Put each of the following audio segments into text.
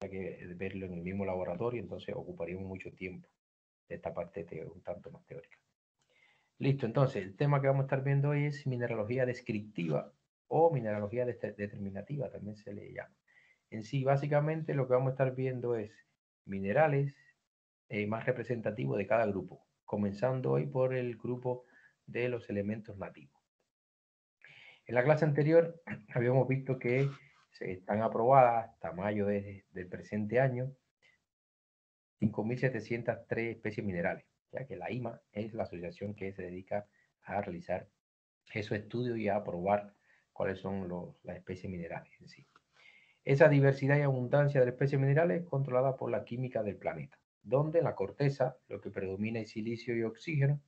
que verlo en el mismo laboratorio, entonces ocuparíamos mucho tiempo de esta parte un tanto más teórica. Listo, entonces el tema que vamos a estar viendo hoy es mineralogía descriptiva o mineralogía determinativa, también se le llama. En sí, básicamente lo que vamos a estar viendo es minerales más representativos de cada grupo, comenzando hoy por el grupo de los elementos nativos. En la clase anterior habíamos visto que se están aprobadas hasta mayo del presente año 5.703 especies minerales, ya que la IMA es la asociación que se dedica a realizar esos estudios y a aprobar cuáles son las especies minerales en sí. Esa diversidad y abundancia de especies minerales es controlada por la química del planeta, donde en la corteza lo que predomina es silicio y oxígeno.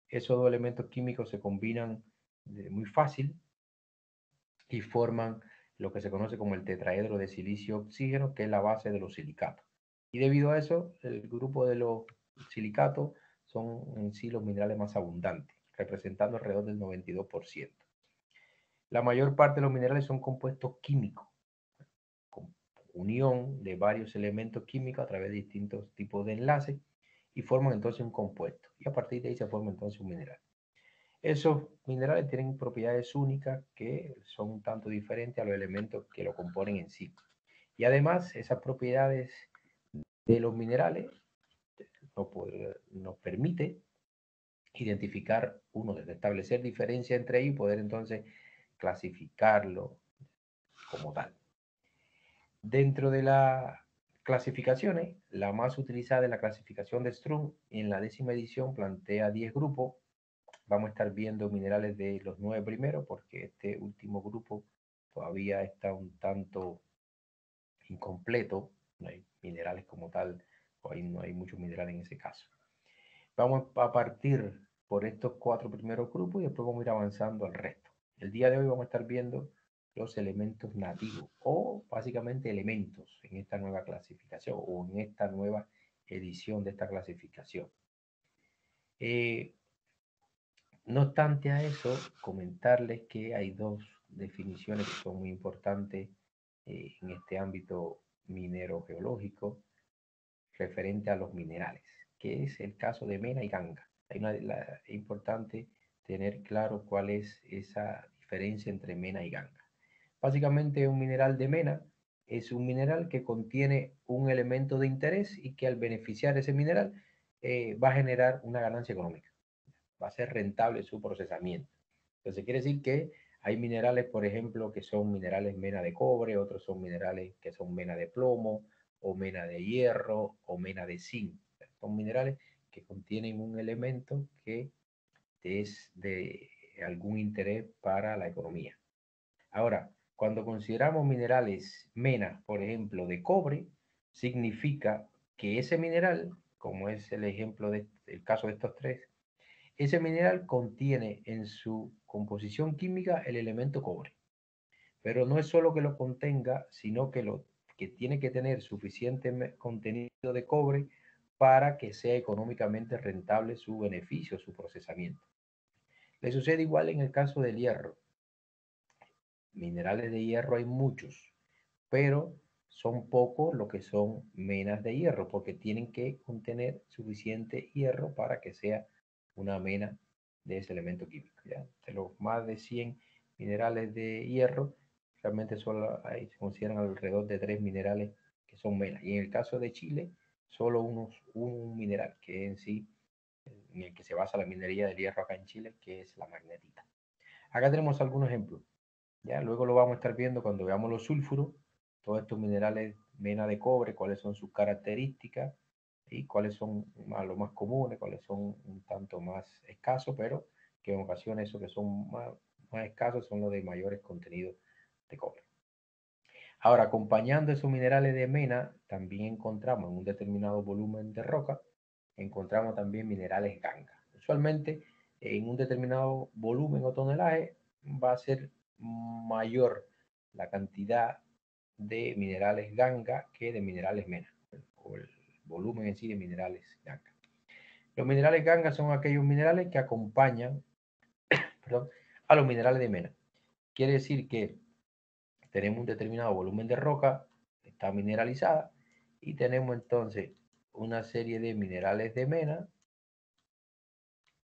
Esos dos elementos químicos se combinan muy fácil y forman lo que se conoce como el tetraedro de silicio-oxígeno, que es la base de los silicatos. Y debido a eso, el grupo de los silicatos son en sí los minerales más abundantes, representando alrededor del 92%. La mayor parte de los minerales son compuestos químicos, con unión de varios elementos químicos a través de distintos tipos de enlaces y forman entonces un compuesto. Y a partir de ahí se forma entonces un mineral. Esos minerales tienen propiedades únicas que son un tanto diferentes a los elementos que lo componen en sí. Y además, esas propiedades de los minerales nos permite identificar uno, desde establecer diferencia entre ellos y poder entonces clasificarlo como tal. Dentro de las clasificaciones, la más utilizada es la clasificación de Strunk. En la 10ª edición plantea 10 grupos. Vamos a estar viendo minerales de los 9 primeros porque este último grupo todavía está un tanto incompleto. No hay minerales como tal, o ahí no hay muchos minerales en ese caso. Vamos a partir por estos 4 primeros grupos y después vamos a ir avanzando al resto. El día de hoy vamos a estar viendo los elementos nativos o básicamente elementos en esta nueva clasificación o en esta nueva edición de esta clasificación. No obstante a eso, comentarles que hay dos definiciones que son muy importantes en este ámbito minero geológico referente a los minerales, que es el caso de mena y ganga. Es importante tener claro cuál es esa diferencia entre mena y ganga. Básicamente un mineral de mena es un mineral que contiene un elemento de interés y que al beneficiar ese mineral va a generar una ganancia económica, va a ser rentable su procesamiento. Entonces quiere decir que hay minerales, por ejemplo, que son minerales mena de cobre, otros son minerales que son mena de plomo, o mena de hierro, o mena de zinc. Son minerales que contienen un elemento que es de algún interés para la economía. Ahora, cuando consideramos minerales mena, por ejemplo, de cobre, significa que ese mineral, como es el ejemplo del caso de estos tres, ese mineral contiene en su composición química el elemento cobre, pero no es solo que lo contenga, sino que tiene que tener suficiente contenido de cobre para que sea económicamente rentable su beneficio, su procesamiento. Le sucede igual en el caso del hierro. Minerales de hierro hay muchos, pero son pocos lo que son menas de hierro, porque tienen que contener suficiente hierro para que sea una mena de ese elemento químico. ¿Ya? De los más de 100 minerales de hierro, realmente solo se consideran alrededor de 3 minerales que son menas. Y en el caso de Chile, solo un mineral que en sí, en el que se basa la minería del hierro acá en Chile, que es la magnetita. Acá tenemos algunos ejemplos. ¿Ya? Luego lo vamos a estar viendo cuando veamos los sulfuros, todos estos minerales mena de cobre, cuáles son sus características y cuáles son los más comunes, cuáles son un tanto más escasos, pero que en ocasiones esos que son más escasos son los de mayores contenidos de cobre. Ahora, acompañando esos minerales de mena, también encontramos en un determinado volumen de roca, encontramos también minerales ganga. Usualmente en un determinado volumen o tonelaje va a ser mayor la cantidad de minerales ganga que de minerales mena, o el volumen en sí de minerales ganga. Los minerales ganga son aquellos minerales que acompañan, perdón, a los minerales de mena. Quiere decir que tenemos un determinado volumen de roca, está mineralizada, y tenemos entonces una serie de minerales de mena,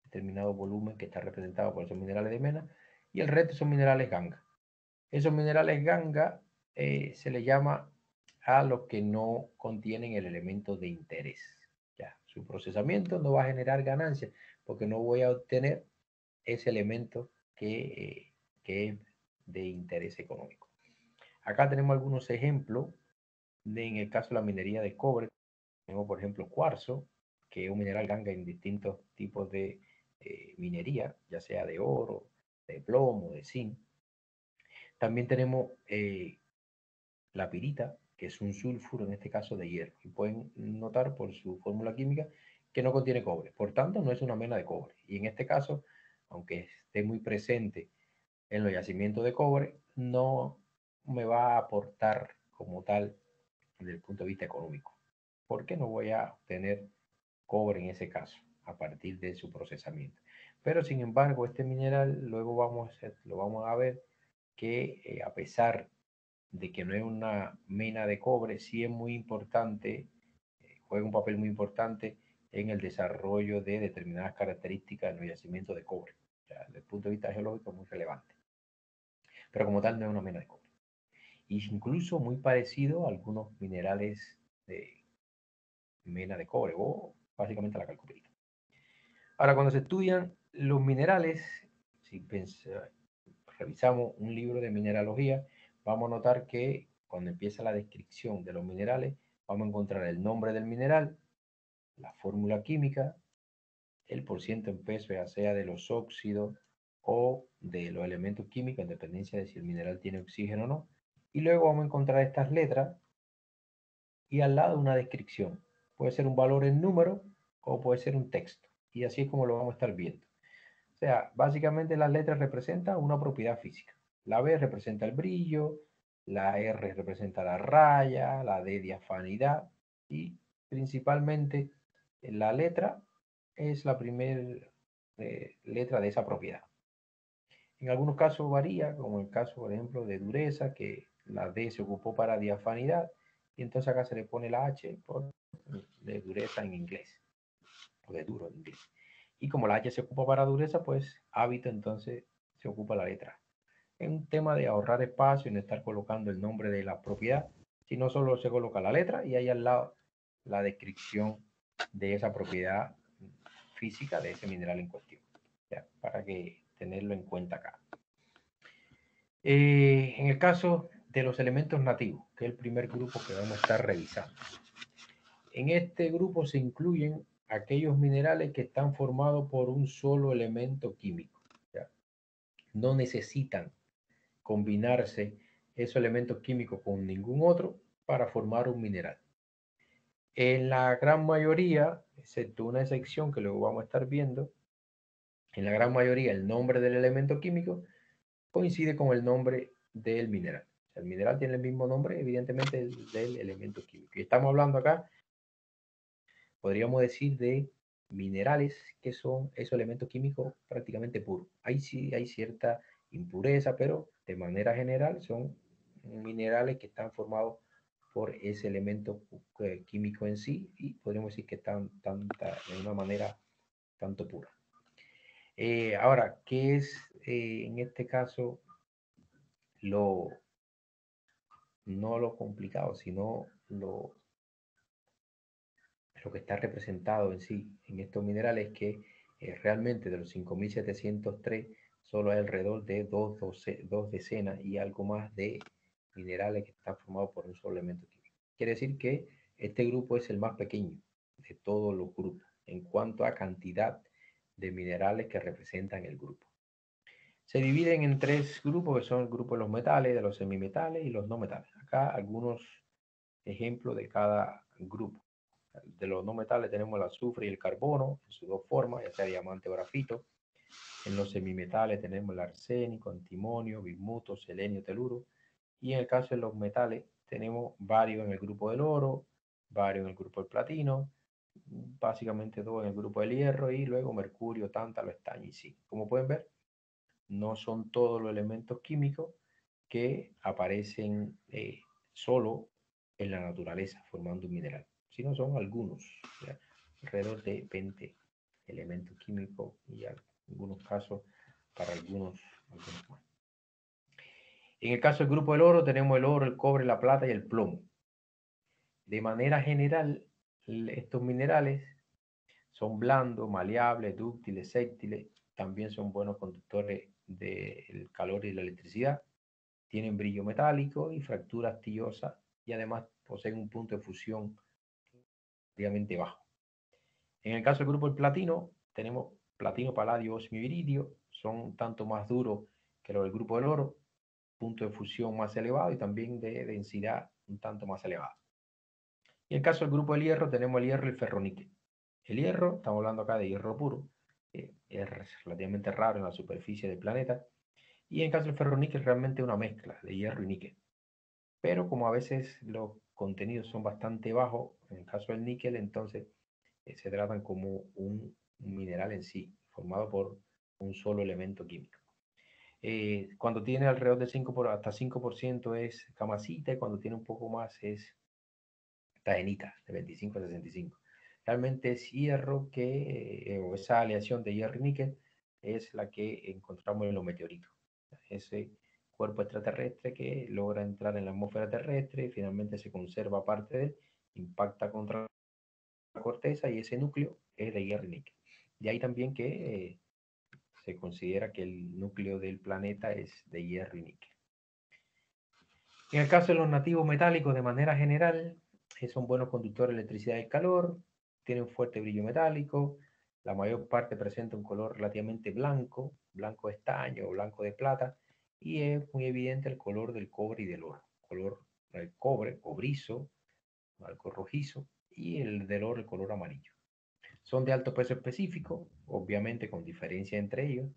determinado volumen que está representado por esos minerales de mena, y el resto son minerales ganga. Esos minerales ganga se le llama a los que no contienen el elemento de interés. Ya, su procesamiento no va a generar ganancias porque no voy a obtener ese elemento que es de interés económico. Acá tenemos algunos ejemplos en el caso de la minería de cobre. Tenemos, por ejemplo, cuarzo, que es un mineral ganga en distintos tipos de minería, ya sea de oro, de plomo, de zinc. También tenemos la pirita, que es un sulfuro, en este caso de hierro. Y pueden notar por su fórmula química que no contiene cobre. Por tanto, no es una mena de cobre. Y en este caso, aunque esté muy presente en los yacimientos de cobre, no me va a aportar como tal desde el punto de vista económico. Porque no voy a obtener cobre en ese caso, a partir de su procesamiento. Pero sin embargo, este mineral luego lo vamos a ver que a pesar de que no es una mina de cobre, sí es muy importante, juega un papel muy importante en el desarrollo de determinadas características en los yacimientos de cobre. O sea, desde el punto de vista geológico es muy relevante. Pero como tal no es una mina de cobre. Y incluso muy parecido a algunos minerales de mena de cobre o básicamente a la calcoperita. Ahora, cuando se estudian los minerales, si revisamos un libro de mineralogía, vamos a notar que cuando empieza la descripción de los minerales, vamos a encontrar el nombre del mineral, la fórmula química, el porciento en peso, ya sea de los óxidos o de los elementos químicos, en dependencia de si el mineral tiene oxígeno o no. Y luego vamos a encontrar estas letras y al lado una descripción. Puede ser un valor en número o puede ser un texto. Y así es como lo vamos a estar viendo. O sea, básicamente las letras representan una propiedad física. La B representa el brillo, la R representa la raya, la D diafanidad y principalmente la letra es la primera letra de esa propiedad. En algunos casos varía, como el caso, por ejemplo, de dureza, que la D se ocupó para diafanidad y entonces acá se le pone la H por de dureza en inglés, o de duro en inglés. Y como la H se ocupa para dureza, pues hábito entonces se ocupa la letra. Es un tema de ahorrar espacio y no estar colocando el nombre de la propiedad, sino solo se coloca la letra y ahí al lado la descripción de esa propiedad física de ese mineral en cuestión. ¿Ya? Para que tenerlo en cuenta acá. En el caso de los elementos nativos, que es el primer grupo que vamos a estar revisando. En este grupo se incluyen aquellos minerales que están formados por un solo elemento químico. ¿Ya? No necesitan combinarse esos elementos químicos con ningún otro para formar un mineral. En la gran mayoría, excepto una excepción que luego vamos a estar viendo, en la gran mayoría el nombre del elemento químico coincide con el nombre del mineral. O sea, el mineral tiene el mismo nombre, evidentemente, del elemento químico. Y estamos hablando acá, podríamos decir, de minerales que son esos elementos químicos prácticamente puros. Ahí sí hay cierta impureza, pero de manera general son minerales que están formados por ese elemento químico en sí y podríamos decir que están de una manera tanto pura. Ahora, ¿qué es en este caso lo, no lo complicado, sino lo que está representado en sí en estos minerales? Que realmente de los 5.703 solo hay alrededor de dos decenas y algo más de minerales que están formados por un solo elemento químico. Quiere decir que este grupo es el más pequeño de todos los grupos en cuanto a cantidad de minerales que representan el grupo. Se dividen en tres grupos, que son el grupo de los metales, de los semimetales y los no metales. Acá algunos ejemplos de cada grupo. De los no metales tenemos el azufre y el carbono en sus dos formas, ya sea diamante o grafito. En los semimetales tenemos el arsénico, antimonio, bismuto, selenio, teluro. Y en el caso de los metales tenemos varios en el grupo del oro, varios en el grupo del platino, básicamente dos en el grupo del hierro y luego mercurio, tántalo, estaño y zinc. Como pueden ver, no son todos los elementos químicos que aparecen solo en la naturaleza formando un mineral, sino son algunos, ¿ya? Alrededor de 20 elementos químicos y en algunos casos para algunos más. En el caso del grupo del oro tenemos el oro, el cobre, la plata y el plomo. De manera general, estos minerales son blandos, maleables, dúctiles, séptiles, también son buenos conductores del calor y la electricidad, tienen brillo metálico y fractura astillosa y además poseen un punto de fusión relativamente bajo. En el caso del grupo del platino, tenemos platino, paladio, osmio y iridio, son tanto más duros que los del grupo del oro, punto de fusión más elevado y también de densidad un tanto más elevada. Y en el caso del grupo del hierro, tenemos el hierro y el ferroníquel. El hierro, estamos hablando acá de hierro puro, es relativamente raro en la superficie del planeta. Y en el caso del ferroníquel, realmente una mezcla de hierro y níquel. Pero como a veces los contenidos son bastante bajos, en el caso del níquel, entonces se tratan como un mineral en sí, formado por un solo elemento químico. Cuando tiene alrededor de hasta 5% es camasita y cuando tiene un poco más es taenita, de 25 a 65. Realmente es hierro o esa aleación de hierro y níquel es la que encontramos en los meteoritos. Ese cuerpo extraterrestre que logra entrar en la atmósfera terrestre y finalmente se conserva parte de él, impacta contra la corteza y ese núcleo es de hierro y níquel. De ahí también que se considera que el núcleo del planeta es de hierro y níquel. En el caso de los nativos metálicos, de manera general, son buenos conductores de electricidad y calor, tienen fuerte brillo metálico, la mayor parte presenta un color relativamente blanco, blanco de estaño o blanco de plata, y es muy evidente el color del cobre y del oro. Color del cobre, cobrizo, algo rojizo, y el del oro, el color amarillo. Son de alto peso específico, obviamente con diferencia entre ellos,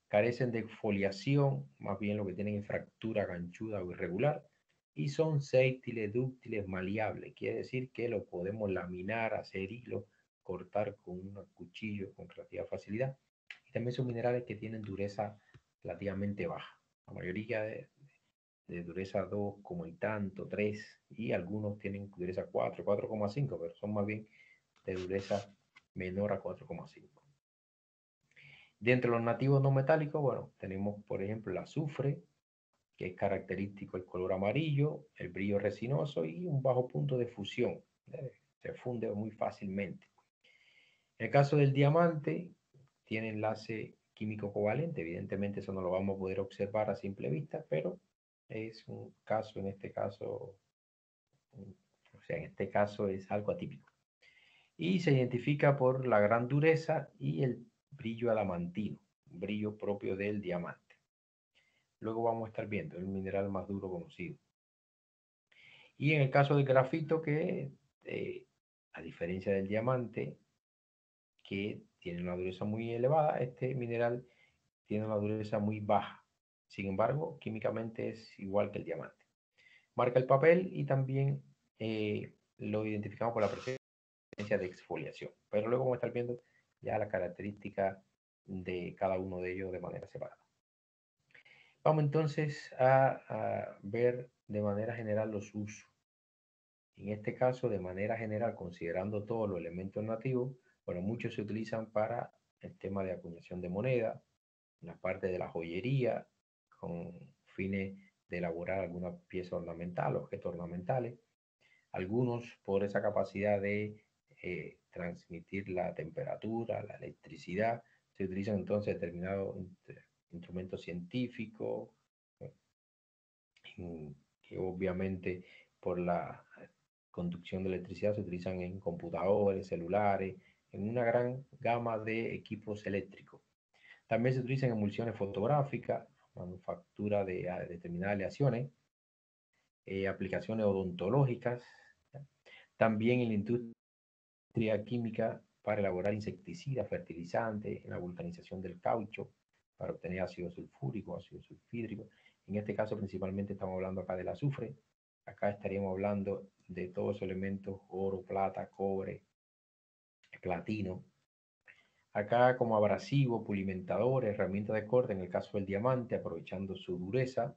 carecen de exfoliación, más bien lo que tienen es fractura ganchuda o irregular, y son séptiles, dúctiles, maleables, quiere decir que lo podemos laminar, hacer hilo, cortar con un cuchillo con relativa facilidad. Y también son minerales que tienen dureza relativamente baja, la mayoría de dureza 2, como y tanto, 3, y algunos tienen dureza 4, 4,5, pero son más bien de dureza menor a 4,5. De entre los nativos no metálicos, bueno, tenemos por ejemplo el azufre, que es característico el color amarillo, el brillo resinoso y un bajo punto de fusión. Se funde muy fácilmente. En el caso del diamante, tiene enlace químico covalente. Evidentemente eso no lo vamos a poder observar a simple vista, pero es un caso, en este caso, o sea, en este caso es algo atípico. Y se identifica por la gran dureza y el brillo adamantino, un brillo propio del diamante. Luego vamos a estar viendo el mineral más duro conocido. Y en el caso del grafito, que a diferencia del diamante, que tiene una dureza muy elevada, este mineral tiene una dureza muy baja. Sin embargo, químicamente es igual que el diamante. Marca el papel y también lo identificamos por la presencia de exfoliación. Pero luego vamos a estar viendo ya la característica de cada uno de ellos de manera separada. Vamos entonces a ver de manera general los usos. En este caso, de manera general, considerando todos los elementos nativos, bueno, muchos se utilizan para el tema de acuñación de moneda, la parte de la joyería, con fines de elaborar alguna pieza ornamental, objetos ornamentales. Algunos por esa capacidad de transmitir la temperatura, la electricidad, se utilizan entonces determinados instrumentos científicos, que obviamente por la conducción de electricidad se utilizan en computadores, celulares, en una gran gama de equipos eléctricos. También se utilizan en emulsiones fotográficas, manufactura de determinadas aleaciones, aplicaciones odontológicas, también en la industria química para elaborar insecticidas, fertilizantes, en la vulcanización del caucho, para obtener ácido sulfúrico, ácido sulfídrico. En este caso principalmente estamos hablando acá del azufre. Acá estaríamos hablando de todos los elementos, oro, plata, cobre, platino. Acá como abrasivo, pulimentador, herramienta de corte, en el caso del diamante, aprovechando su dureza,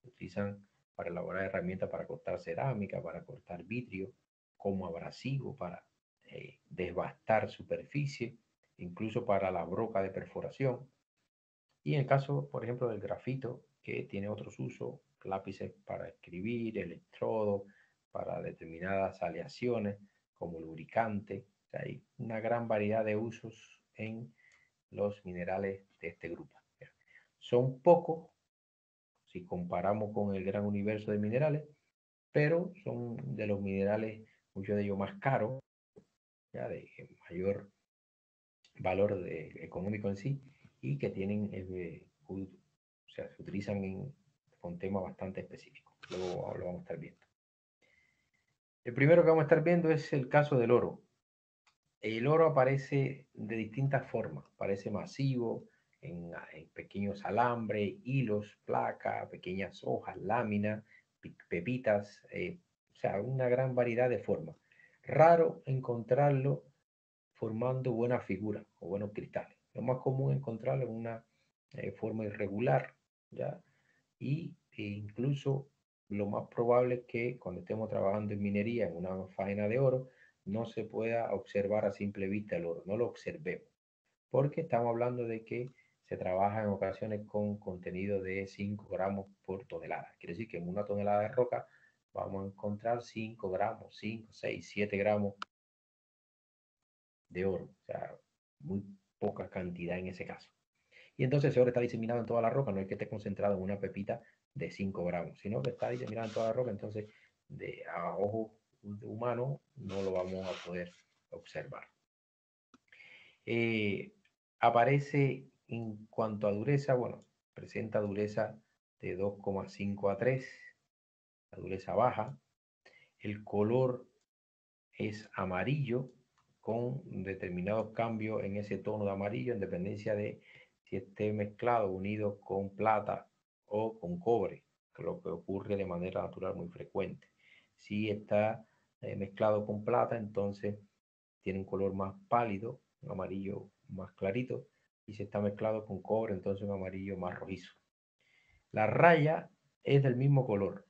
utilizan para elaborar herramientas para cortar cerámica, para cortar vidrio, como abrasivo para desbastar superficie, incluso para la broca de perforación. Y en el caso, por ejemplo, del grafito, que tiene otros usos, lápices para escribir, electrodo, para determinadas aleaciones, como lubricante. O sea, hay una gran variedad de usos en los minerales de este grupo. Son pocos si comparamos con el gran universo de minerales, pero son de los minerales, muchos de ellos más caros, ya de mayor valor económico en sí, y que tienen, o sea, se utilizan con temas bastante específicos. Luego lo vamos a estar viendo. El primero que vamos a estar viendo es el caso del oro. El oro aparece de distintas formas, aparece masivo, en pequeños alambres, hilos, placas, pequeñas hojas, láminas, pepitas, o sea, una gran variedad de formas. Raro encontrarlo formando buenas figuras o buenos cristales. Lo más común es encontrarlo en una forma irregular, ¿ya? Incluso lo más probable es que cuando estemos trabajando en minería, en una faena de oro, no se pueda observar a simple vista el oro, no lo observemos, porque estamos hablando de que se trabaja en ocasiones con contenido de 5 gramos por tonelada. Quiere decir que en una tonelada de roca vamos a encontrar 5 gramos, 5, 6, 7 gramos de oro, o sea, muy poca cantidad en ese caso. Y entonces ese oro está diseminado en toda la roca, no es que esté concentrado en una pepita de 5 gramos, sino que está diseminado en toda la roca, entonces a ojo humano no lo vamos a poder observar. Aparece en cuanto a dureza, bueno, presenta dureza de 2,5 a 3, la dureza baja. El color es amarillo, con determinados cambios en ese tono de amarillo, en dependencia de si esté mezclado, unido con plata o con cobre, que es lo que ocurre de manera natural muy frecuente. Si está mezclado con plata, entonces tiene un color más pálido, un amarillo más clarito, y si está mezclado con cobre, entonces un amarillo más rojizo. La raya es del mismo color.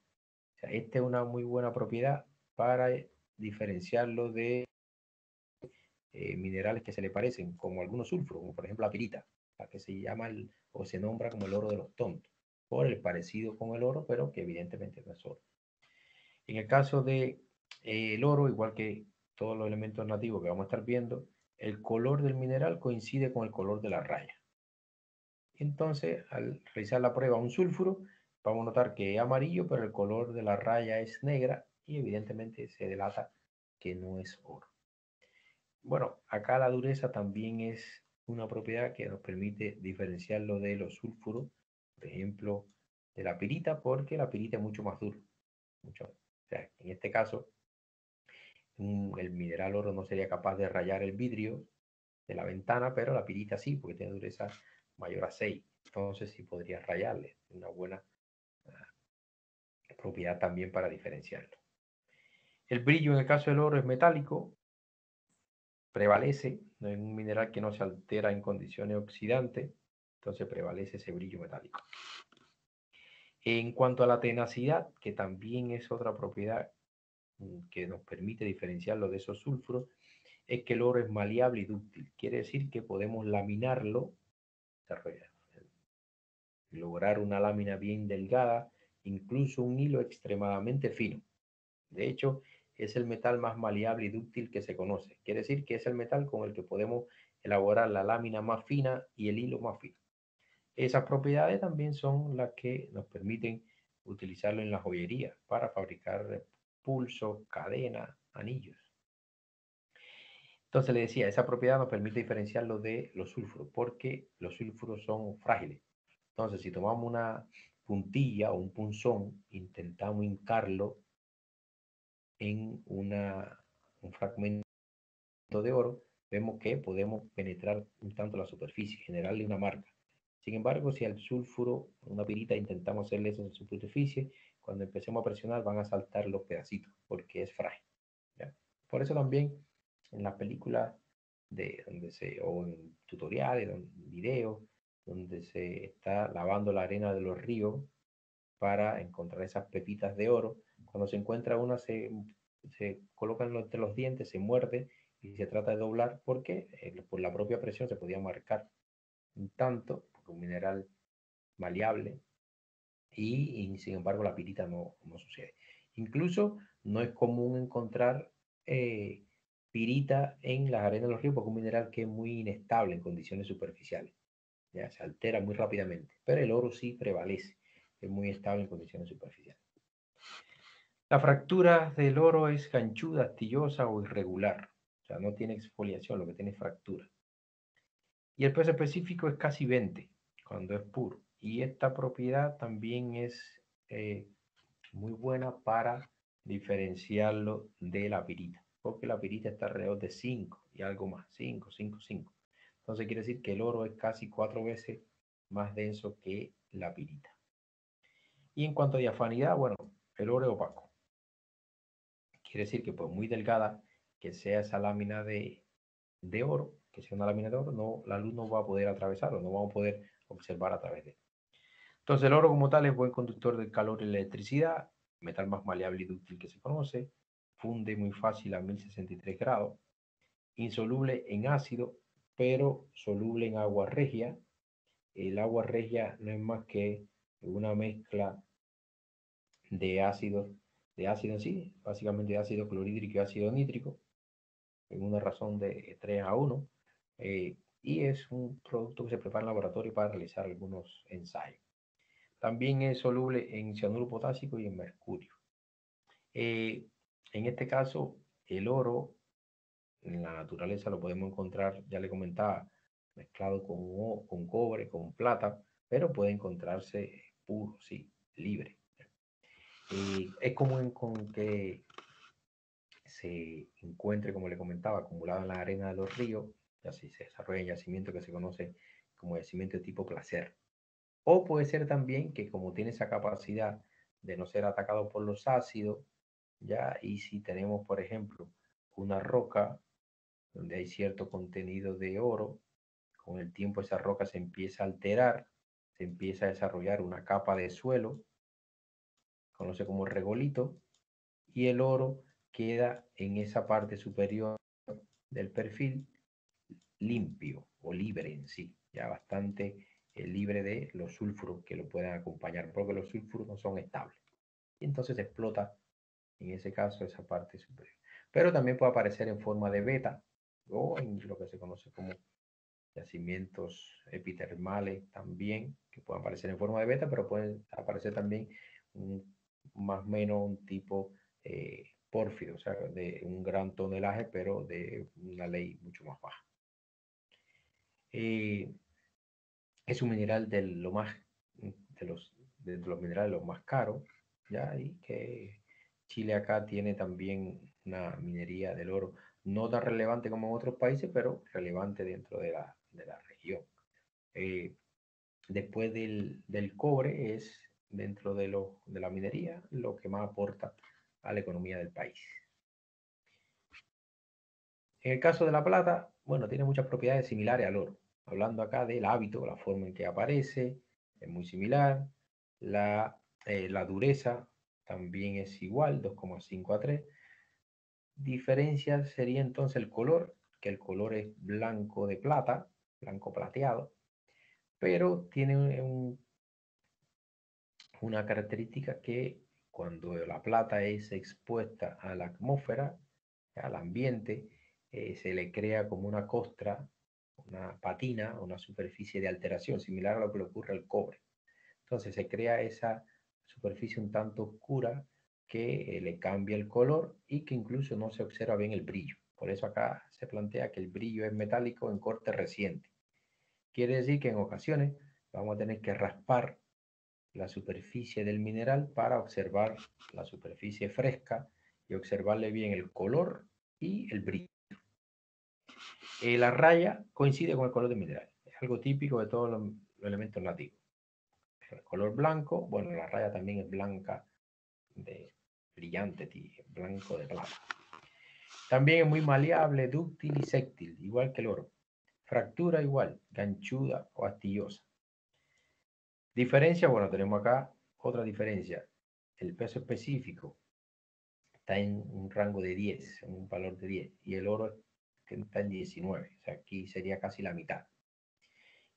O sea, esta es una muy buena propiedad para diferenciarlo de minerales que se le parecen, como algunos sulfuros, como por ejemplo la pirita, la que se llama o se nombra como el oro de los tontos, por el parecido con el oro, pero que evidentemente no es oro. En el caso de el oro, igual que todos los elementos nativos que vamos a estar viendo, el color del mineral coincide con el color de la raya. Entonces, al realizar la prueba a un sulfuro, vamos a notar que es amarillo, pero el color de la raya es negra y evidentemente se delata que no es oro. Bueno, acá la dureza también es una propiedad que nos permite diferenciarlo de los sulfuros, por ejemplo, de la pirita, porque la pirita es mucho más duro. O sea, en este caso, el mineral oro no sería capaz de rayar el vidrio de la ventana, pero la pirita sí, porque tiene dureza mayor a 6. Entonces sí podría rayarle. Una buena propiedad también para diferenciarlo. El brillo en el caso del oro es metálico, prevalece, no es un mineral que no se altera en condiciones oxidantes, entonces prevalece ese brillo metálico. En cuanto a la tenacidad, que también es otra propiedad que nos permite diferenciarlo de esos sulfuros, es que el oro es maleable y dúctil. Quiere decir que podemos laminarlo, lograr una lámina bien delgada, incluso un hilo extremadamente fino. De hecho, es el metal más maleable y dúctil que se conoce. Quiere decir que es el metal con el que podemos elaborar la lámina más fina y el hilo más fino. Esas propiedades también son las que nos permiten utilizarlo en la joyería para fabricar pulsos, cadenas, anillos. Entonces le decía, esa propiedad nos permite diferenciarlo de los sulfuros, porque los sulfuros son frágiles. Entonces, si tomamos una puntilla o un punzón, intentamos hincarlo en un fragmento de oro, vemos que podemos penetrar un tanto la superficie, generarle una marca. Sin embargo, si al sulfuro, una pirita, intentamos hacerle eso en su superficie, cuando empecemos a presionar van a saltar los pedacitos, porque es frágil. ¿Ya? Por eso también en las películas o en tutoriales, en videos, donde se está lavando la arena de los ríos para encontrar esas pepitas de oro. Cuando se encuentra una, se colocan entre los dientes, se muerde y se trata de doblar porque por la propia presión se podía marcar un tanto, porque un mineral maleable, y sin embargo la pirita no sucede. Incluso no es común encontrar pirita en las arenas de los ríos porque es un mineral que es muy inestable en condiciones superficiales, ya se altera muy rápidamente, pero el oro sí prevalece, es muy estable en condiciones superficiales. La fractura del oro es ganchuda, astillosa o irregular, o sea, no tiene exfoliación, lo que tiene es fractura. Y el peso específico es casi 20 cuando es puro. Y esta propiedad también es muy buena para diferenciarlo de la pirita, porque la pirita está alrededor de 5 y algo más, 5, 5, 5. Entonces quiere decir que el oro es casi 4 veces más denso que la pirita. Y en cuanto a diafanidad, bueno, el oro es opaco. Quiere decir que por muy delgada que sea esa lámina de oro, que sea una lámina de oro, no, la luz no va a poder atravesarlo, no vamos a poder observar a través de él. Entonces el oro como tal es buen conductor del calor y la electricidad, metal más maleable y dúctil que se conoce, funde muy fácil a 1063 grados, insoluble en ácido, pero soluble en agua regia. El agua regia no es más que una mezcla de ácido en sí, básicamente de ácido clorhídrico y ácido nítrico, en una razón de 3:1, y es un producto que se prepara en laboratorio para realizar algunos ensayos. También es soluble en cianuro potásico y en mercurio. En este caso, el oro en la naturaleza lo podemos encontrar, ya le comentaba, mezclado con cobre, con plata, pero puede encontrarse puro, sí, libre. Es común con que se encuentre, como le comentaba, acumulado en la arena de los ríos, y así se desarrolla yacimiento que se conoce como yacimiento de tipo placer. O puede ser también que como tiene esa capacidad de no ser atacado por los ácidos, ya, y si tenemos, por ejemplo, una roca donde hay cierto contenido de oro, con el tiempo esa roca se empieza a alterar, se empieza a desarrollar una capa de suelo, conoce como regolito, y el oro queda en esa parte superior del perfil limpio o libre en sí, ya bastante libre de los sulfuros que lo puedan acompañar, porque los sulfuros no son estables. Y entonces explota, en ese caso, esa parte superior. Pero también puede aparecer en forma de beta o en lo que se conoce como yacimientos epitermales también, que pueden aparecer en forma de beta, pero pueden aparecer también más o menos un tipo pórfido, o sea, de un gran tonelaje, pero de una ley mucho más baja. Es un mineral de lo más, de los minerales los más caros, ¿ya? Y que Chile acá tiene también una minería del oro no tan relevante como en otros países, pero relevante dentro de la región. Después del cobre es dentro de la minería lo que más aporta a la economía del país. En el caso de la plata, bueno, tiene muchas propiedades similares al oro. Hablando acá del hábito, la forma en que aparece, es muy similar. La dureza también es igual, 2,5 a 3. Diferencia sería entonces el color, que el color es blanco de plata, blanco plateado, pero tiene una característica que cuando la plata es expuesta a la atmósfera, al ambiente, se le crea como una costra, una patina, una superficie de alteración, similar a lo que le ocurre al cobre. Entonces se crea esa superficie un tanto oscura que le cambia el color y que incluso no se observa bien el brillo. Por eso acá se plantea que el brillo es metálico en corte reciente. Quiere decir que en ocasiones vamos a tener que raspar la superficie del mineral para observar la superficie fresca y observarle bien el color y el brillo. La raya coincide con el color del mineral, es algo típico de todos los elementos nativos. El color blanco, bueno, la raya también es blanca, de brillante, blanco de plata. También es muy maleable, dúctil y séptil, igual que el oro. Fractura igual, ganchuda o astillosa. Diferencia, bueno, tenemos acá Otra diferencia, el peso específico está en un rango de 10, en un valor de 10, y el oro está en 19, o sea, aquí sería casi la mitad.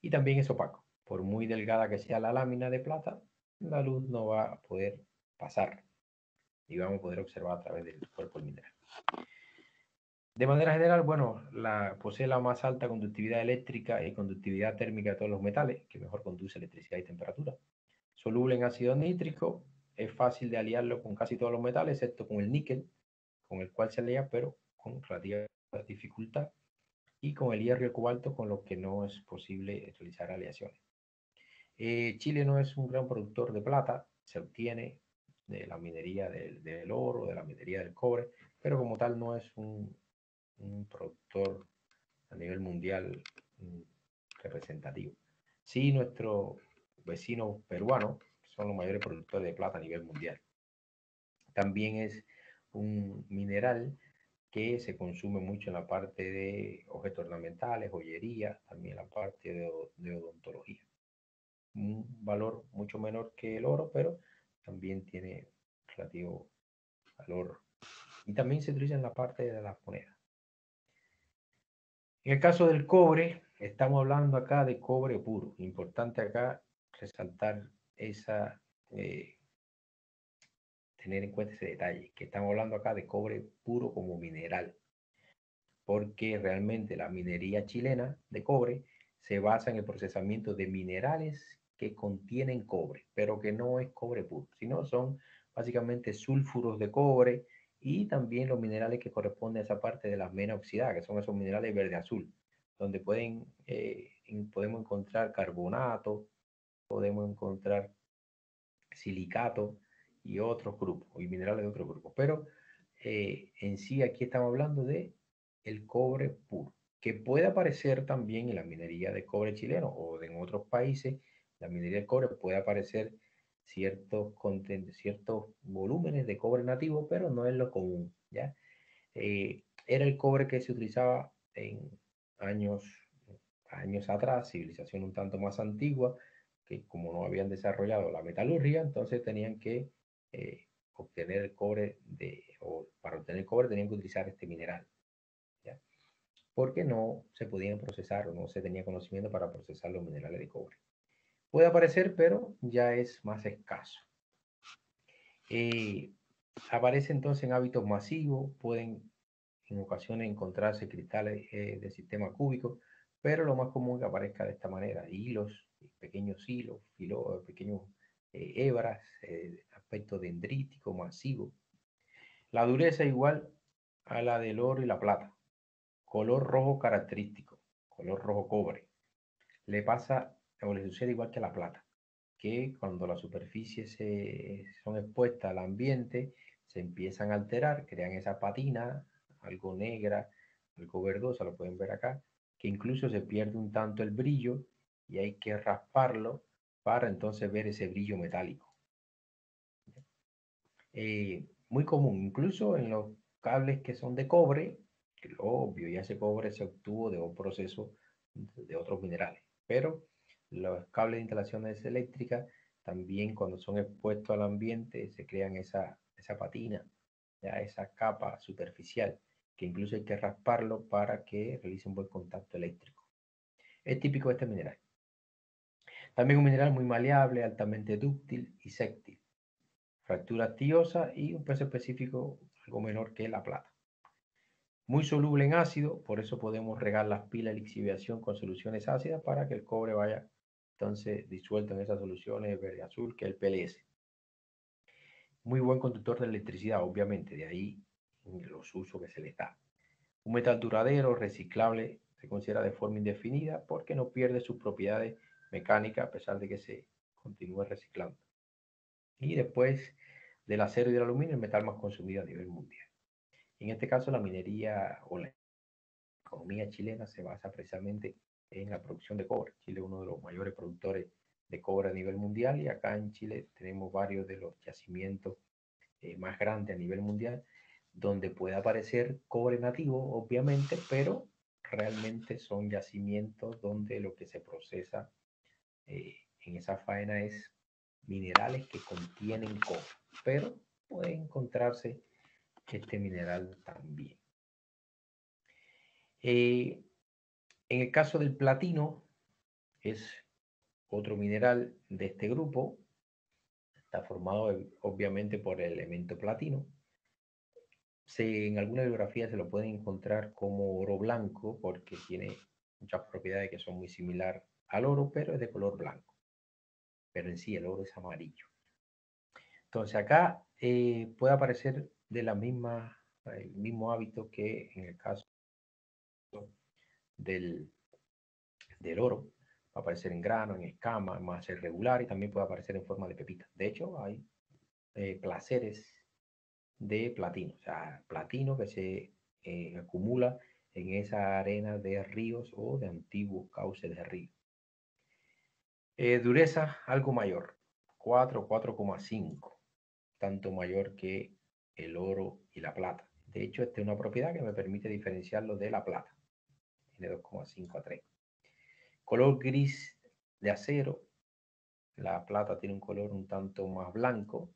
Y también es opaco. Por muy delgada que sea la lámina de plata, la luz no va a poder pasar y vamos a poder observar a través del cuerpo del mineral. De manera general, bueno, posee la más alta conductividad eléctrica y conductividad térmica de todos los metales, que mejor conduce electricidad y temperatura. Soluble en ácido nítrico, es fácil de aliarlo con casi todos los metales, excepto con el níquel, con el cual se alía, pero con relativa dificultad, y con el hierro y el cobalto, con los que no es posible realizar aleaciones. Chile no es un gran productor de plata, se obtiene de la minería del oro, de la minería del cobre, pero como tal no es un productor a nivel mundial representativo. Sí, nuestros vecinos peruanos son los mayores productores de plata a nivel mundial. También es un mineral que se consume mucho en la parte de objetos ornamentales, joyería, también en la parte de odontología. Un valor mucho menor que el oro, pero también tiene relativo valor. Y también se utiliza en la parte de las monedas. En el caso del cobre, estamos hablando acá de cobre puro. Importante acá resaltar esa, tener en cuenta ese detalle, que estamos hablando acá de cobre puro como mineral, porque realmente la minería chilena de cobre se basa en el procesamiento de minerales que contienen cobre, pero que no es cobre puro, sino son básicamente sulfuros de cobre y también los minerales que corresponden a esa parte de la mena oxidada, que son esos minerales verde-azul, donde podemos encontrar carbonato, podemos encontrar silicato y otros grupos, y minerales de otros grupos. Pero en sí aquí estamos hablando de el cobre puro, que puede aparecer también en la minería de cobre chileno o en otros países. La minería de cobre puede aparecer ciertos volúmenes de cobre nativo, pero no es lo común, ¿ya? Era el cobre que se utilizaba en años, años atrás, civilización un tanto más antigua, que como no habían desarrollado la metalurgia, entonces tenían que obtener el cobre o para obtener el cobre tenían que utilizar este mineral, ¿ya? Porque no se podían procesar o no se tenía conocimiento para procesar los minerales de cobre. Puede aparecer, pero ya es más escaso. Aparece entonces en hábitos masivos, pueden en ocasiones encontrarse cristales de sistema cúbico, pero lo más común es que aparezca de esta manera, hilos, pequeños hilos, pequeños hebras, aspecto dendrítico, masivo. La dureza igual a la del oro y la plata. Color rojo característico, color rojo cobre. Le pasa o le sucede igual que a la plata, que cuando las superficies son expuestas al ambiente, se empiezan a alterar, crean esa patina, algo negra, algo verdosa, lo pueden ver acá, que incluso se pierde un tanto el brillo y hay que rasparlo para entonces ver ese brillo metálico. Muy común, incluso en los cables que son de cobre, que obvio, ya ese cobre se obtuvo de un proceso de otros minerales, pero los cables de instalaciones eléctricas también cuando son expuestos al ambiente se crean esa patina, ya esa capa superficial, que incluso hay que rasparlo para que realice un buen contacto eléctrico. Es típico de este mineral. También un mineral muy maleable, altamente dúctil y séptil. Fractura actiosa y un peso específico algo menor que la plata. Muy soluble en ácido, por eso podemos regar las pilas de lixiviación con soluciones ácidas para que el cobre vaya entonces disuelto en esas soluciones verde azul que es el PLS. Muy buen conductor de electricidad, obviamente, de ahí los usos que se le da. Un metal duradero, reciclable, se considera de forma indefinida porque no pierde sus propiedades mecánicas a pesar de que se continúe reciclando. Y después del acero y del aluminio, el metal más consumido a nivel mundial. En este caso, la minería o la economía chilena se basa precisamente en la producción de cobre. Chile es uno de los mayores productores de cobre a nivel mundial y acá en Chile tenemos varios de los yacimientos más grandes a nivel mundial donde puede aparecer cobre nativo, obviamente, pero realmente son yacimientos donde lo que se procesa en esa faena es minerales que contienen cobre, pero puede encontrarse este mineral también. En el caso del platino, es otro mineral de este grupo. Está formado obviamente por el elemento platino. En alguna bibliografía se lo pueden encontrar como oro blanco porque tiene muchas propiedades que son muy similares al oro, pero es de color blanco. Pero en sí el oro es amarillo. Entonces acá puede aparecer de la misma, el mismo hábito que en el caso del, del oro. Va a aparecer en grano, en escama, más irregular y también puede aparecer en forma de pepita. De hecho, hay placeres de platino, o sea, platino que se acumula en esa arena de ríos o de antiguos cauces de río. Dureza algo mayor, 4,5, tanto mayor que el oro y la plata. De hecho, esta es una propiedad que me permite diferenciarlo de la plata. Tiene 2,5 a 3. Color gris de acero. La plata tiene un color un tanto más blanco.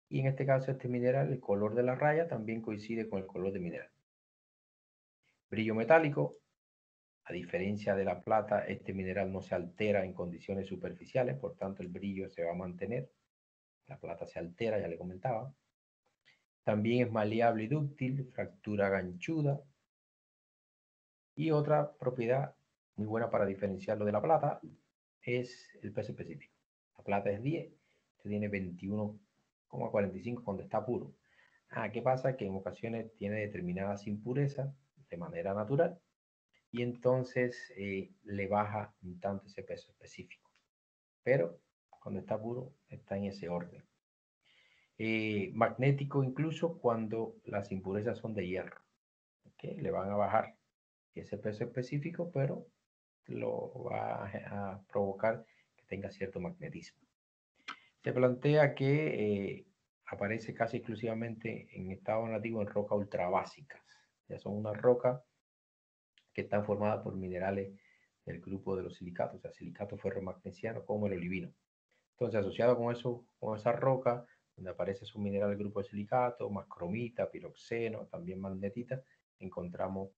Y en este caso, este mineral, el color de la raya también coincide con el color de mineral. Brillo metálico. A diferencia de la plata, este mineral no se altera en condiciones superficiales, por tanto el brillo se va a mantener. La plata se altera, ya le comentaba. También es maleable y dúctil, fractura ganchuda. Y otra propiedad muy buena para diferenciarlo de la plata es el peso específico. La plata es 10, este tiene 21,45 cuando está puro. ¿Qué pasa? Que en ocasiones tiene determinadas impurezas de manera natural y entonces le baja un tanto ese peso específico. Pero cuando está puro está en ese orden. Magnético incluso cuando las impurezas son de hierro. ¿Okay? Le van a bajar ese peso específico, pero lo va a provocar que tenga cierto magnetismo. Se plantea que aparece casi exclusivamente en estado nativo en rocas ultrabásicas. Ya son unas rocas que están formadas por minerales del grupo de los silicatos, o sea, silicato ferromagnesiano como el olivino. Entonces, asociado con eso, con esa roca, donde aparece su mineral del grupo de silicato, más cromita, piroxeno, también magnetita, encontramos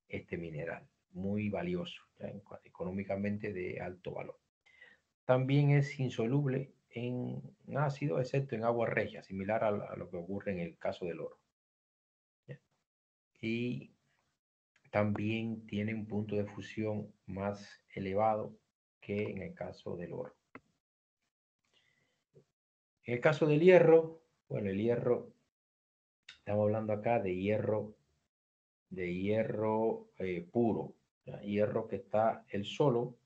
este mineral, muy valioso, ¿ya? Económicamente de alto valor. También es insoluble en ácido, excepto en agua regia, similar a lo que ocurre en el caso del oro. ¿Ya? Y también tiene un punto de fusión más elevado que en el caso del oro. En el caso del hierro, bueno, el hierro, estamos hablando acá de hierro puro, ¿ya? Hierro que está él solo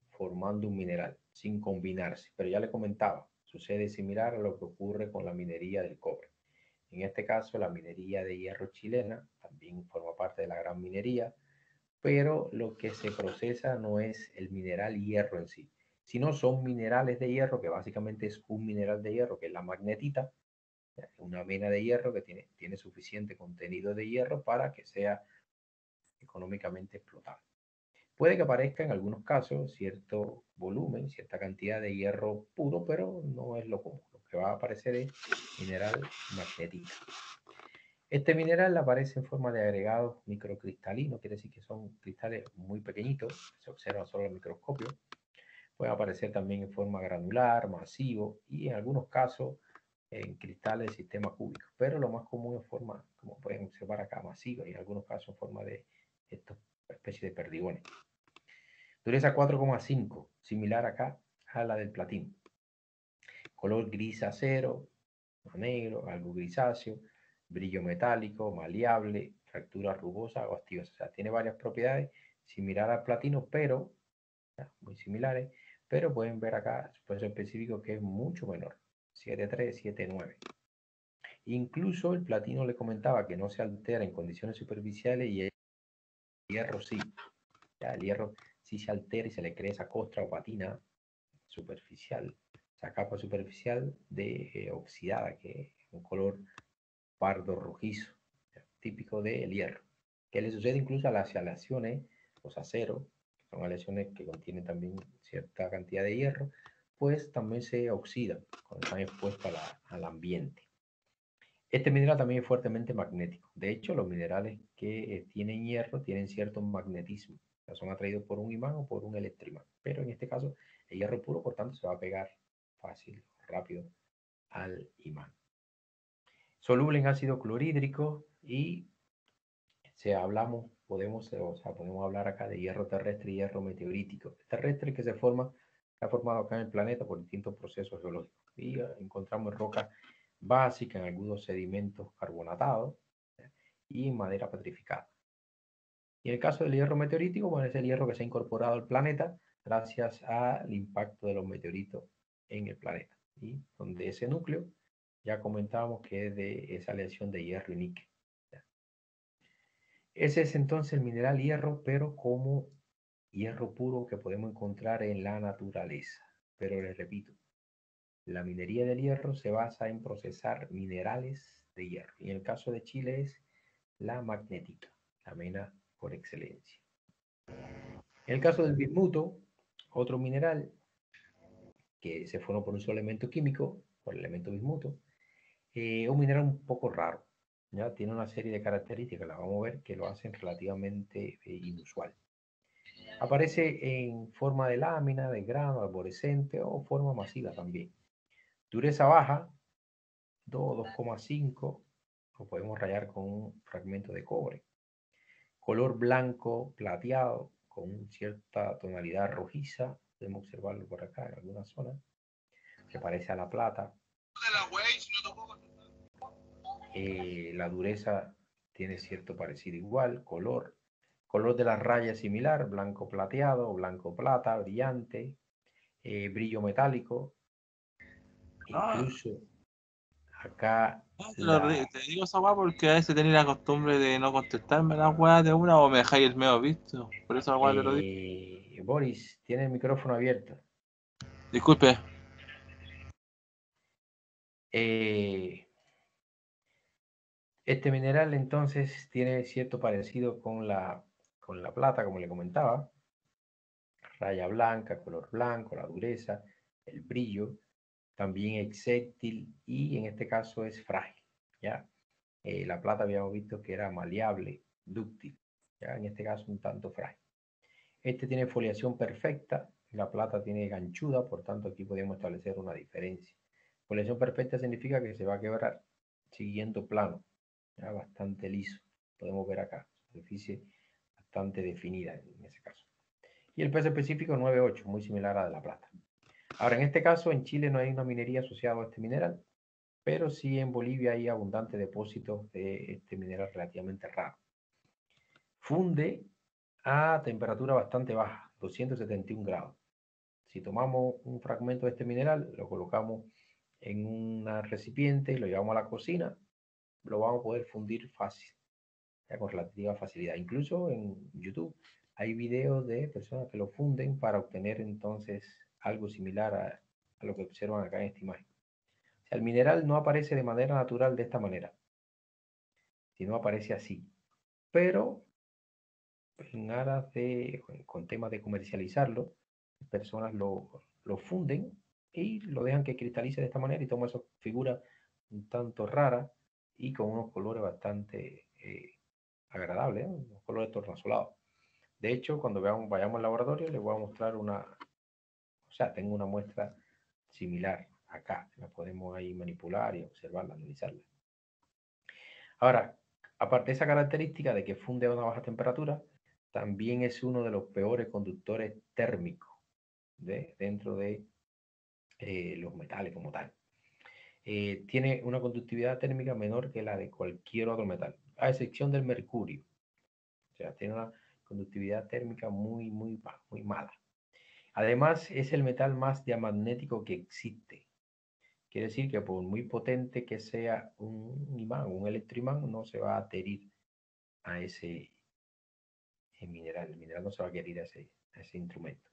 formando un mineral, sin combinarse. Pero ya le comentaba, sucede similar a lo que ocurre con la minería del cobre. En este caso, la minería de hierro chilena también forma parte de la gran minería, pero lo que se procesa no es el mineral hierro en sí, sino son minerales de hierro, que básicamente es un mineral de hierro, que es la magnetita, una vena de hierro que tiene suficiente contenido de hierro para que sea económicamente explotable. Puede que aparezca en algunos casos cierto volumen, cierta cantidad de hierro puro, pero no es lo común. Lo que va a aparecer es mineral magnético. Este mineral aparece en forma de agregados microcristalinos, quiere decir que son cristales muy pequeñitos, se observan solo al microscopio. Puede aparecer también en forma granular, masivo y en algunos casos en cristales de sistema cúbico, pero lo más común es forma, como pueden observar acá, masiva y en algunos casos en forma de esta especie de perdigones. Dureza 4,5, similar acá a la del platino. Color gris acero, negro, algo grisáceo, brillo metálico, maleable, fractura rugosa o astiosa. O sea, tiene varias propiedades similar al platino, pero muy similares, pero pueden ver acá su peso específico que es mucho menor, 7,3, 7,9. Incluso el platino le comentaba que no se altera en condiciones superficiales y el hierro sí. Ya, el hierro sí se altera y se le crea esa costra o patina superficial, esa capa superficial de oxidada, que es un color pardo rojizo, típico del hierro, que le sucede incluso a las aleaciones, los aceros, que son aleaciones que contienen también cierta cantidad de hierro, pues también se oxidan cuando están expuestos al ambiente. Este mineral también es fuertemente magnético. De hecho, los minerales que tienen hierro tienen cierto magnetismo. O sea, son atraídos por un imán o por un electroimán. Pero en este caso, el hierro puro, por tanto, se va a pegar fácil, rápido al imán. Soluble en ácido clorhídrico y si hablamos, podemos hablar acá de hierro terrestre y hierro meteorítico. El terrestre que se ha formado acá en el planeta por distintos procesos geológicos. Y encontramos rocas básicas en algunos sedimentos carbonatados y en madera petrificada. Y en el caso del hierro meteorítico, bueno, es el hierro que se ha incorporado al planeta gracias al impacto de los meteoritos en el planeta. Y donde ese núcleo, ya comentábamos que es de esa aleación de hierro y níquel. Ese es entonces el mineral hierro, pero como hierro puro que podemos encontrar en la naturaleza. Pero les repito, la minería del hierro se basa en procesar minerales de hierro. Y en el caso de Chile es la magnética, la mena por excelencia. En el caso del bismuto, otro mineral que se formó por un solo elemento químico, por el elemento bismuto, un mineral un poco raro. ¿Ya? Tiene una serie de características, la vamos a ver, que lo hacen relativamente inusual. Aparece en forma de lámina, de grano, arborescente o forma masiva también. Dureza baja, 2,5, lo podemos rayar con un fragmento de cobre. Color blanco plateado con cierta tonalidad rojiza, podemos observarlo por acá en alguna zona. Se parece a la plata. La dureza tiene cierto parecido igual, color de la raya similar, blanco plateado, blanco plata, brillante, brillo metálico, incluso acá Te digo esa weá porque a veces tenía la costumbre de no contestarme las weas de una o me dejáis el medio visto. Por eso la weá te lo digo. Boris tiene el micrófono abierto. Disculpe. Este mineral entonces tiene cierto parecido con la plata, como le comentaba. Raya blanca, color blanco, la dureza, el brillo, también exéctil y en este caso es frágil, ¿ya? La plata habíamos visto que era maleable, dúctil, ¿ya? En este caso un tanto frágil. Este tiene foliación perfecta, la plata tiene ganchuda, por tanto aquí podemos establecer una diferencia. Foliación perfecta significa que se va a quebrar siguiendo plano, ¿ya? Bastante liso, podemos ver acá, superficie bastante definida en ese caso. Y el peso específico 9,8, muy similar a la de la plata. Ahora, en este caso, en Chile no hay una minería asociada a este mineral, pero sí en Bolivia hay abundantes depósitos de este mineral relativamente raro. Funde a temperatura bastante baja, 271 grados. Si tomamos un fragmento de este mineral, lo colocamos en un recipiente y lo llevamos a la cocina, lo vamos a poder fundir fácil, ya con relativa facilidad. Incluso en YouTube hay videos de personas que lo funden para obtener entonces algo similar a lo que observan acá en esta imagen. O sea, el mineral no aparece de manera natural de esta manera, sino aparece así. Pero en aras de, con temas de comercializarlo, personas lo funden y lo dejan que cristalice de esta manera y toma esa figura un tanto rara y con unos colores bastante agradables, unos colores tornasolados. De hecho, cuando vayamos al laboratorio, les voy a mostrar o sea, tengo una muestra similar acá, la podemos ahí manipular y observarla, analizarla. Ahora, aparte de esa característica de que funde a una baja temperatura, también es uno de los peores conductores térmicos dentro de los metales como tal. Tiene una conductividad térmica menor que la de cualquier otro metal, a excepción del mercurio. O sea, tiene una conductividad térmica muy, muy, muy mala. Además, es el metal más diamagnético que existe. Quiere decir que por muy potente que sea un imán, un electroimán, no se va a adherir a ese mineral. El mineral no se va a adherir a ese instrumento.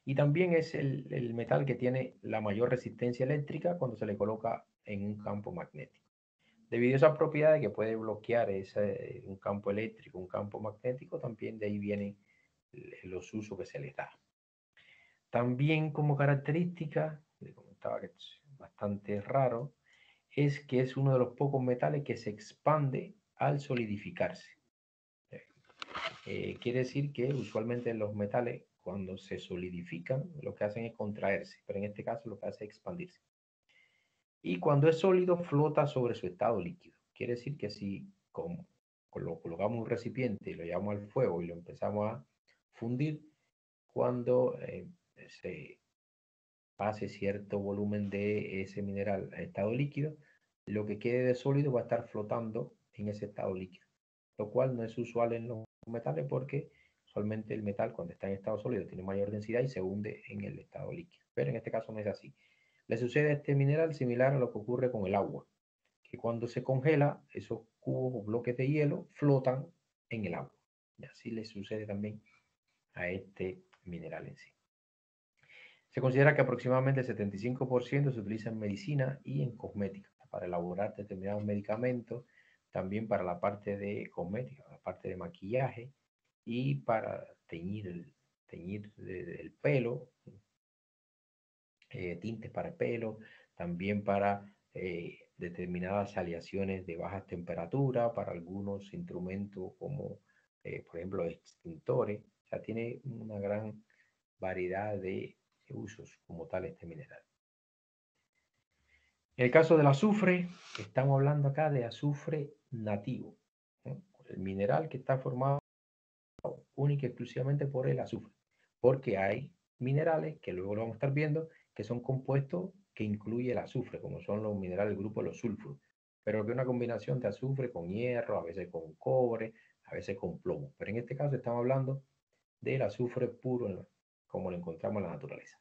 Y también es el metal que tiene la mayor resistencia eléctrica cuando se le coloca en un campo magnético. Debido a esa propiedad de que puede bloquear un campo eléctrico, un campo magnético, también de ahí vienen los usos que se les da. También como característica, le comentaba que es bastante raro, es que es uno de los pocos metales que se expande al solidificarse. Quiere decir que usualmente los metales, cuando se solidifican, lo que hacen es contraerse, pero en este caso lo que hace es expandirse. Y cuando es sólido, flota sobre su estado líquido. Quiere decir que si lo colocamos en un recipiente y lo llevamos al fuego y lo empezamos a fundir, cuando se pase cierto volumen de ese mineral a estado líquido, lo que quede de sólido va a estar flotando en ese estado líquido, lo cual no es usual en los metales porque usualmente el metal cuando está en estado sólido tiene mayor densidad y se hunde en el estado líquido, pero en este caso no es así. Le sucede a este mineral similar a lo que ocurre con el agua, que cuando se congela, esos cubos o bloques de hielo flotan en el agua. Y así le sucede también a este mineral en sí. Se considera que aproximadamente el 75% se utiliza en medicina y en cosmética para elaborar determinados medicamentos, también para la parte de cosmética, la parte de maquillaje y para teñir el pelo, tintes para el pelo, también para determinadas aleaciones de bajas temperaturas, para algunos instrumentos como, por ejemplo, extintores. O sea, tiene una gran variedad de usos como tal este mineral. En el caso del azufre, estamos hablando acá de azufre nativo, ¿no? El mineral que está formado única y exclusivamente por el azufre, porque hay minerales que luego lo vamos a estar viendo que son compuestos que incluye el azufre, como son los minerales del grupo de los sulfuros, pero que es una combinación de azufre con hierro, a veces con cobre, a veces con plomo, pero en este caso estamos hablando del azufre puro como lo encontramos en la naturaleza.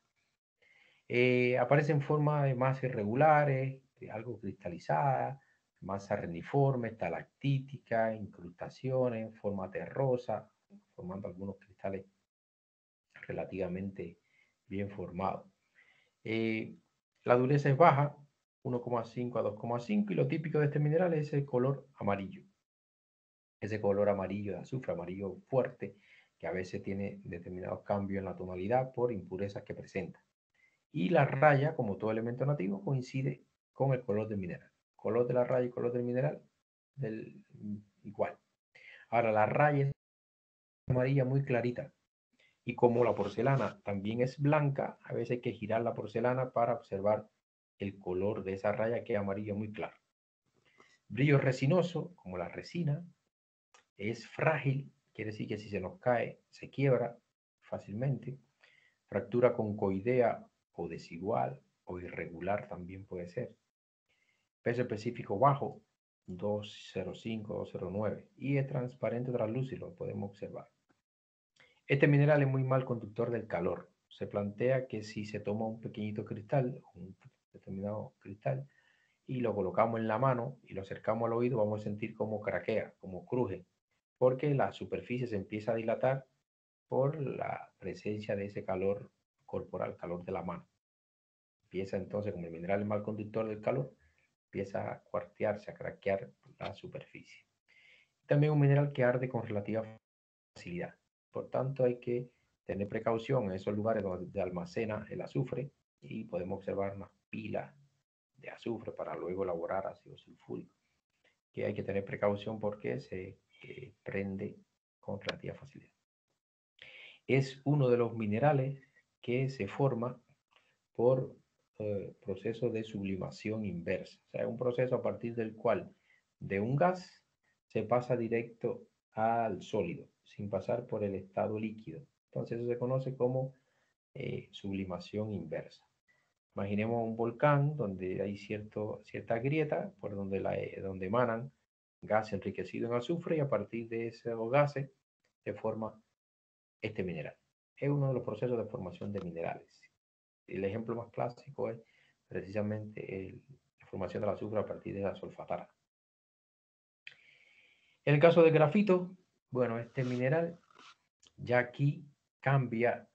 Aparece en forma de masas irregulares, algo cristalizada, masa reniforme, estalactítica, incrustaciones, forma terrosa, formando algunos cristales relativamente bien formados. La dureza es baja, 1,5 a 2,5, y lo típico de este mineral es el color amarillo. Ese color amarillo de azufre, amarillo fuerte, que a veces tiene determinados cambios en la tonalidad por impurezas que presenta. Y la raya, como todo elemento nativo, coincide con el color del mineral. Color de la raya y color del mineral igual. Ahora, la raya es amarilla muy clarita. Y como la porcelana también es blanca, a veces hay que girar la porcelana para observar el color de esa raya que es amarillo muy claro. Brillo resinoso, como la resina, es frágil, quiere decir que si se nos cae, se quiebra fácilmente. Fractura concoidea o desigual o irregular también puede ser. Peso específico bajo, 205, 209, y es transparente translúcido, lo podemos observar. Este mineral es muy mal conductor del calor. Se plantea que si se toma un pequeñito cristal, un determinado cristal, y lo colocamos en la mano y lo acercamos al oído, vamos a sentir como craquea, como cruje, porque la superficie se empieza a dilatar por la presencia de ese calor corporal, calor de la mano. Empieza entonces, como el mineral es mal conductor del calor, empieza a cuartearse, a craquear la superficie. También un mineral que arde con relativa facilidad. Por tanto, hay que tener precaución en esos lugares donde se almacena el azufre y podemos observar una pila de azufre para luego elaborar ácido sulfúrico, que hay que tener precaución porque se prende con relativa facilidad. Es uno de los minerales que se forma por proceso de sublimación inversa. O sea, un proceso a partir del cual de un gas se pasa directo al sólido, sin pasar por el estado líquido. Entonces eso se conoce como sublimación inversa. Imaginemos un volcán donde hay cierta grieta por donde emanan gas enriquecido en azufre y a partir de esos gases se forma este mineral. Es uno de los procesos de formación de minerales. El ejemplo más clásico es precisamente la formación del azufre a partir de la solfatara. En el caso del grafito, bueno, este mineral ya aquí cambia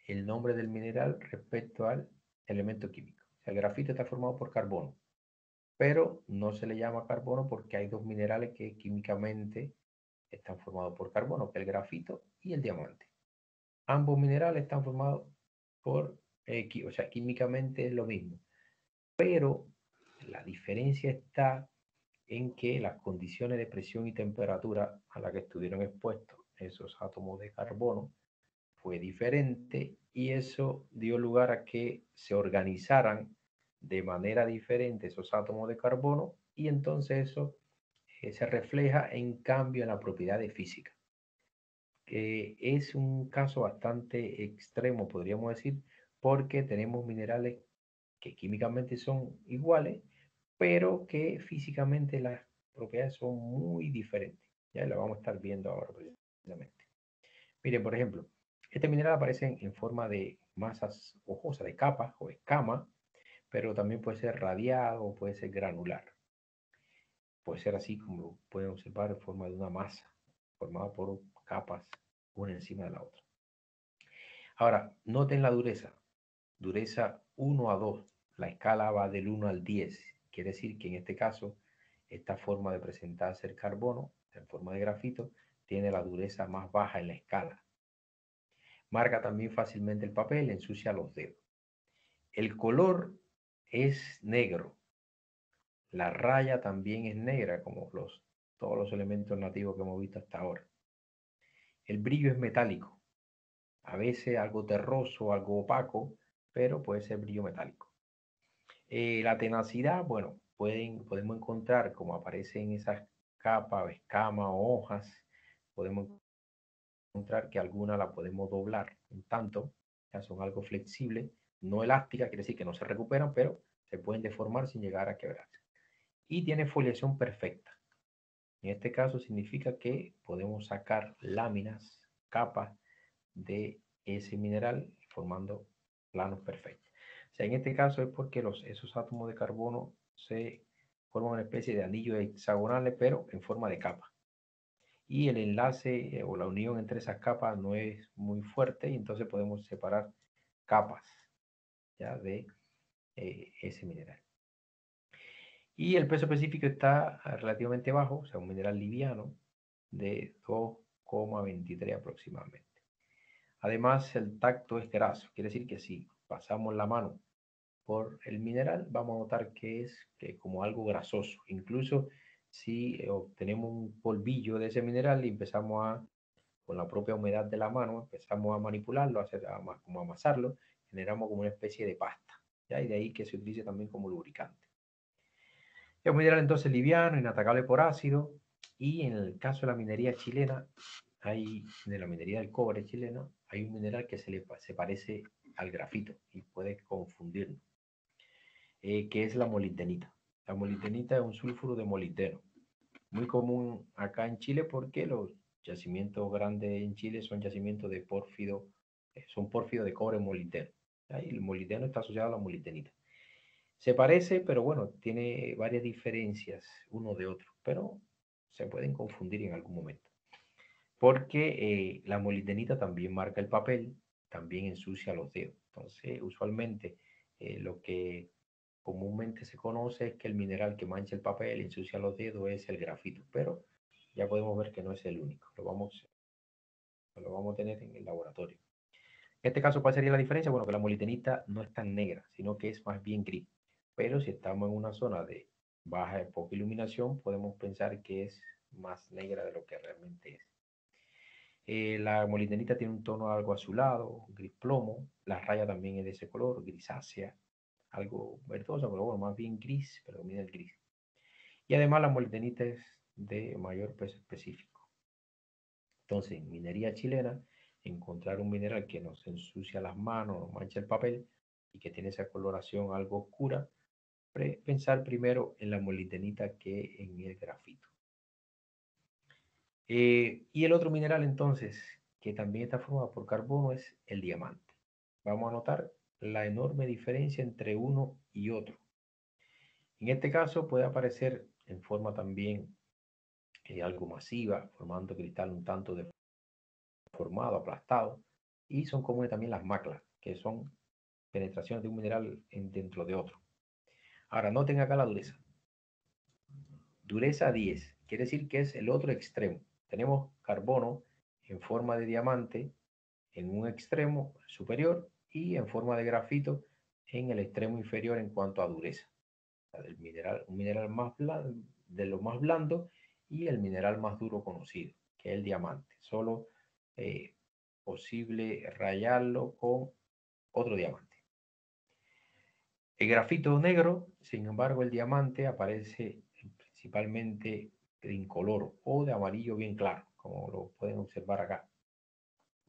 el nombre del mineral respecto al elemento químico. O sea, el grafito está formado por carbono, pero no se le llama carbono porque hay dos minerales que químicamente están formados por carbono, que es el grafito y el diamante. Ambos minerales están formados o sea, químicamente es lo mismo, pero la diferencia está en que las condiciones de presión y temperatura a las que estuvieron expuestos esos átomos de carbono fue diferente y eso dio lugar a que se organizaran de manera diferente esos átomos de carbono y entonces eso se refleja en cambio en la propiedad de física. Es un caso bastante extremo, podríamos decir, porque tenemos minerales que químicamente son iguales, pero que físicamente las propiedades son muy diferentes. Ya lo vamos a estar viendo ahora precisamente. Miren, por ejemplo, este mineral aparece en forma de masas hojosas, de capas o escama, pero también puede ser radiado o puede ser granular. Puede ser así como pueden observar en forma de una masa formada por capas una encima de la otra. Ahora, noten la dureza. Dureza 1 a 2. La escala va del 1 al 10. Quiere decir que en este caso, esta forma de presentarse el carbono, en forma de grafito, tiene la dureza más baja en la escala. Marca también fácilmente el papel, ensucia los dedos. El color es negro. La raya también es negra, como todos los elementos nativos que hemos visto hasta ahora. El brillo es metálico. A veces algo terroso, algo opaco, pero puede ser brillo metálico. La tenacidad, bueno, podemos encontrar, como aparece en esas capas, escamas o hojas, podemos encontrar que algunas la podemos doblar. En tanto, ya son algo flexibles, no elásticas, quiere decir que no se recuperan, pero se pueden deformar sin llegar a quebrarse. Y tiene foliación perfecta. En este caso significa que podemos sacar láminas, capas de ese mineral formando planos perfectos. O sea, en este caso es porque esos átomos de carbono se forman una especie de anillos hexagonales, pero en forma de capa. Y el enlace o la unión entre esas capas no es muy fuerte y entonces podemos separar capas ya de ese mineral. Y el peso específico está relativamente bajo, o sea, un mineral liviano de 2,23 aproximadamente. Además, el tacto es graso, quiere decir que si pasamos la mano por el mineral, vamos a notar que es como algo grasoso. Incluso si obtenemos un polvillo de ese mineral y empezamos con la propia humedad de la mano, empezamos a manipularlo, como amasarlo, generamos como una especie de pasta. ¿Ya? Y de ahí que se utilice también como lubricante. Es un mineral entonces liviano, inatacable por ácido, y en el caso de la minería chilena, de la minería del cobre chilena, hay un mineral que se parece al grafito y puede confundirnos, que es la molibdenita. La molibdenita es un sulfuro de molibdeno, muy común acá en Chile porque los yacimientos grandes en Chile son yacimientos de pórfido, son pórfido de cobre molibdeno. Y el molibdeno está asociado a la molibdenita. Se parece, pero bueno, tiene varias diferencias uno de otro, pero se pueden confundir en algún momento. Porque la molibdenita también marca el papel, también ensucia los dedos. Entonces, usualmente lo que comúnmente se conoce es que el mineral que mancha el papel y ensucia los dedos es el grafito, pero ya podemos ver que no es el único. Lo vamos a tener en el laboratorio. En este caso, ¿cuál sería la diferencia? Bueno, que la molibdenita no es tan negra, sino que es más bien gris. Pero si estamos en una zona de baja y poca iluminación, podemos pensar que es más negra de lo que realmente es. La molibdenita tiene un tono algo azulado, gris plomo. La raya también es de ese color, grisácea, algo verdosa, pero bueno, más bien gris, pero mira el gris. Y además la molibdenita es de mayor peso específico. Entonces, en minería chilena, encontrar un mineral que nos ensucia las manos, nos mancha el papel y que tiene esa coloración algo oscura, pensar primero en la molibdenita que en el grafito. Y el otro mineral entonces, que también está formado por carbono, es el diamante. Vamos a notar la enorme diferencia entre uno y otro. En este caso puede aparecer en forma también algo masiva, formando cristal un tanto deformado, aplastado, y son comunes también las maclas, que son penetraciones de un mineral dentro de otro. Ahora, noten acá la dureza. Dureza 10, quiere decir que es el otro extremo. Tenemos carbono en forma de diamante en un extremo superior y en forma de grafito en el extremo inferior en cuanto a dureza. O sea, del mineral, un mineral más blando, de lo más blando y el mineral más duro conocido, que es el diamante. Solo posible rayarlo con otro diamante. El grafito negro, sin embargo, el diamante aparece principalmente de incoloro o de amarillo bien claro, como lo pueden observar acá,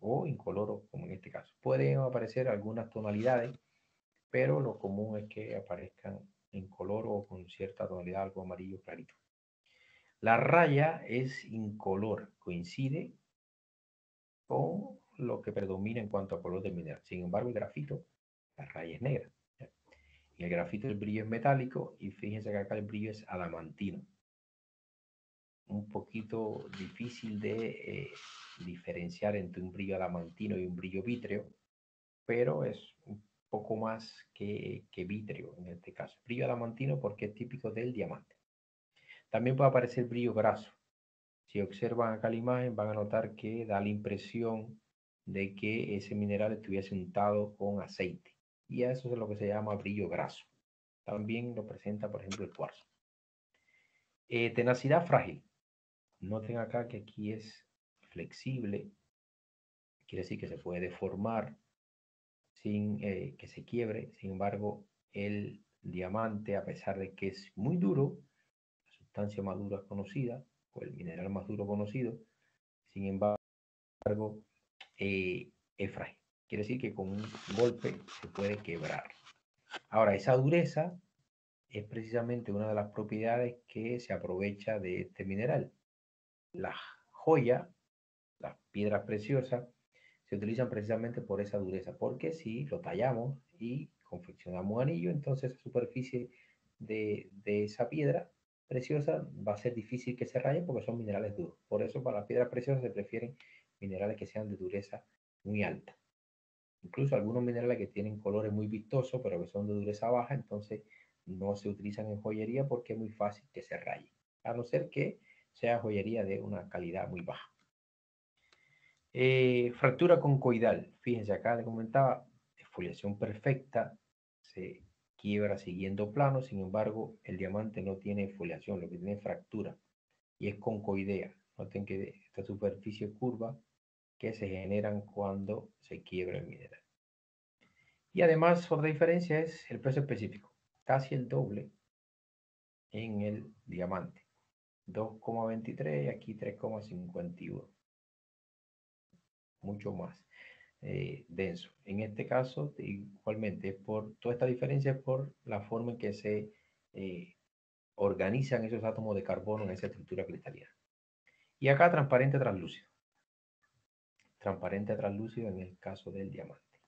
o incoloro, como en este caso. Pueden aparecer algunas tonalidades, pero lo común es que aparezcan en color o con cierta tonalidad, algo amarillo clarito. La raya es incolor, coincide con lo que predomina en cuanto a color del mineral. Sin embargo, el grafito, la raya es negra. En el grafito el brillo es metálico y fíjense que acá el brillo es adamantino. Un poquito difícil de diferenciar entre un brillo adamantino y un brillo vítreo, pero es un poco más que vítreo en este caso. Brillo adamantino porque es típico del diamante. También puede aparecer brillo graso. Si observan acá la imagen van a notar que da la impresión de que ese mineral estuviese untado con aceite. Y eso es lo que se llama brillo graso. También lo presenta, por ejemplo, el cuarzo. Tenacidad frágil. Noten acá que aquí es flexible. Quiere decir que se puede deformar sin que se quiebre. Sin embargo, el diamante, a pesar de que es muy duro, la sustancia más dura conocida, o el mineral más duro conocido, sin embargo, es frágil. Quiere decir que con un golpe se puede quebrar. Ahora, esa dureza es precisamente una de las propiedades que se aprovecha de este mineral. Las joyas, las piedras preciosas, se utilizan precisamente por esa dureza, porque si lo tallamos y confeccionamos anillo, entonces la superficie de esa piedra preciosa va a ser difícil que se raye porque son minerales duros. Por eso para las piedras preciosas se prefieren minerales que sean de dureza muy alta. Incluso algunos minerales que tienen colores muy vistosos, pero que son de dureza baja, entonces no se utilizan en joyería porque es muy fácil que se raye, a no ser que sea joyería de una calidad muy baja. Fractura concoidal. Fíjense, acá le comentaba, exfoliación perfecta, se quiebra siguiendo plano, sin embargo, el diamante no tiene exfoliación, lo que tiene es fractura y es concoidea. Noten que esta superficie curva que se generan cuando se quiebra el mineral. Y además, otra diferencia es el peso específico, casi el doble en el diamante, 2,23 y aquí 3,51, mucho más denso. En este caso, igualmente, por toda esta diferencia es por la forma en que se organizan esos átomos de carbono en esa estructura cristalina. Y acá transparente translúcido. Transparente translúcido en el caso del diamante.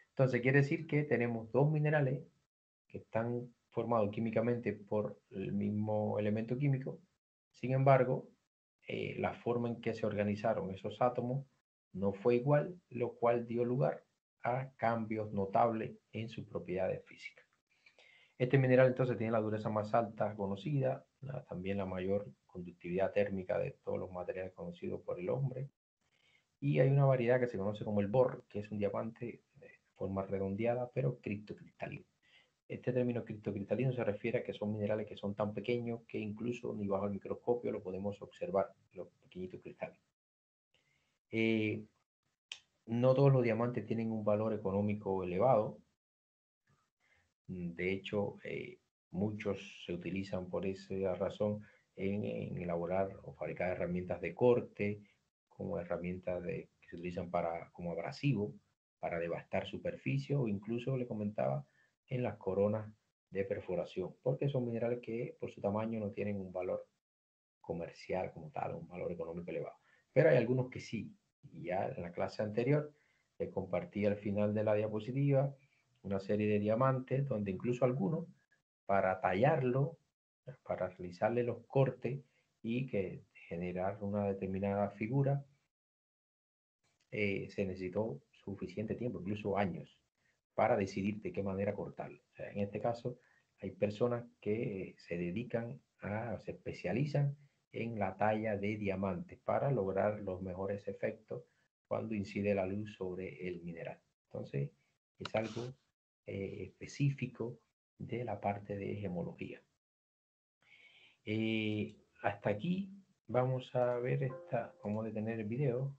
Entonces quiere decir que tenemos dos minerales que están formados químicamente por el mismo elemento químico. Sin embargo, la forma en que se organizaron esos átomos no fue igual, lo cual dio lugar a cambios notables en sus propiedades físicas. Este mineral entonces tiene la dureza más alta conocida, también la mayor conductividad térmica de todos los materiales conocidos por el hombre. Y hay una variedad que se conoce como el Bor, que es un diamante de forma redondeada, pero criptocristalino. Este término criptocristalino se refiere a que son minerales que son tan pequeños que incluso ni bajo el microscopio lo podemos observar, los pequeñitos cristales. No todos los diamantes tienen un valor económico elevado. De hecho, muchos se utilizan por esa razón en elaborar o fabricar herramientas de corte, como herramientas que se utilizan como abrasivo, para devastar superficie, o incluso, le comentaba, en las coronas de perforación, porque son minerales que por su tamaño no tienen un valor comercial como tal, un valor económico elevado. Pero hay algunos que sí, y ya en la clase anterior les compartí al final de la diapositiva una serie de diamantes, donde incluso algunos, para tallarlo, para realizarle los cortes y que generar una determinada figura, se necesitó suficiente tiempo, incluso años, para decidir de qué manera cortarlo. O sea, en este caso, hay personas que se dedican se especializan en la talla de diamantes para lograr los mejores efectos cuando incide la luz sobre el mineral. Entonces, es algo específico de la parte de gemología. Hasta aquí vamos a ver vamos a detener el video